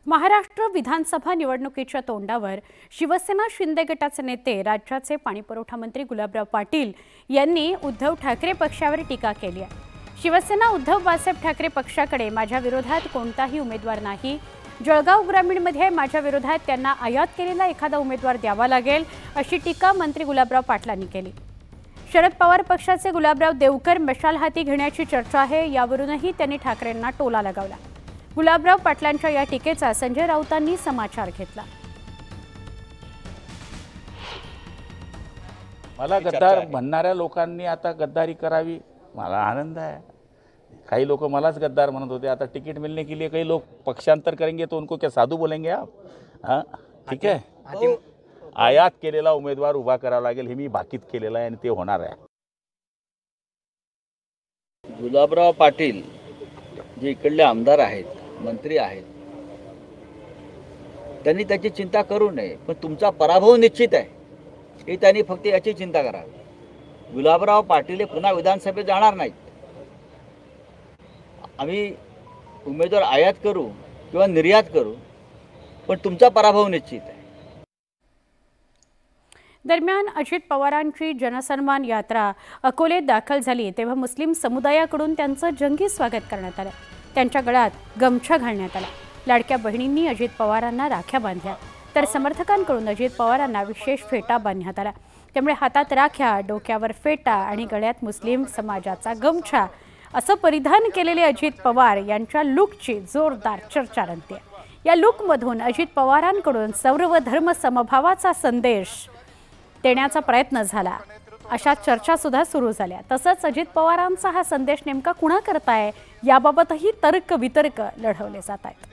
महाराष्ट्र विधानसभा निवडणुकीच्या तोंडावर शिवसेना शिंदे गटाचे नेते राज्याचे पाणीपुरवठा मंत्री गुलाबराव पाटील यांनी उद्धव ठाकरे पक्षावर टीका केली आहे। शिवसेना उद्धव बाळासाहेब ठाकरे पक्षाकडे माझ्या विरोधात कोणताही उमेदवार नाही। जळगाव ग्रामीणमध्ये माझ्या विरोधात त्यांना आयात केलेला एखादा उमेदवार द्यावा लागेल अशी टीका मंत्री गुलाबराव पाटलांनी केली। शरद पवार पक्षाचे गुलाबराव देवकर मशाल हाती घेण्याची चर्चा आहे, यावरूनही त्यांनी ठाकरेंना टोला लगावला। गुलाबराव पाटलांच्या या टीकेचा संजय राऊतांनी समाचार घेतला। मला गद्दार म्हणणाऱ्या लोकांनी आता गद्दारी करावी, मला आनंद आहे। काही लोक मलाच गद्दार म्हणत होते, आता टिकट मिलने के लिए कई लोग पक्षांतर करेंगे तो उनको क्या साधू बोलेंगे आप? हाँ ठीक है, आयात केलेला उमेदवार उभा करावा लागेल, हे मी भाकीत केलेला आहे आणि ते होणार आहे। गुलाबराव पाटील जे इकडले आमदार आहेत, मंत्री आहेत, त्यांनी त्याची चिंता करू नये, पण तुमचा पराभव निश्चित आहे हे त्यांनी फक्त याची चिंता करावी। गुलाबराव पाटील पुन्हा विधानसभेत जाणार नाहीत। आम्ही उमेदवार आयात करू किंवा निर्यात करू, पण तुमचा पराभव निश्चित आहे। दरम्यान अजित पवारांची जनसन्मान यात्रा अकोलेत दाखल झाली तेव्हा मुस्लिम समुदायाकडून त्यांचं जंगी स्वागत करण्यात आलं। त्यांच्या गळ्यात गमछा घालण्यात आला। लाडक्या बहिणींनी अजित पवारांना राख्या बांधल्या, तर समर्थकांकडून अजित पवारांना विशेष फेटा बांधण्यात आला। त्यामुळे हातात राख्या, डोक्यावर फेटा आणि गळ्यात मुस्लिम समाजाचा गमछा असं परिधान केलेले अजित पवार यांच्या लुकची जोरदार चर्चा रंगते। या लुकमधून अजित पवारांकडून सर्व धर्म समभावाचा संदेश देण्याचा प्रयत्न झाला अशा चर्चा सुद्धा सुरू झाल्या। तसंच अजित पवारांचा हा संदेश नेमका कुणा करताय याबाबतही तर्क वितर्क लढवले जात आहेत।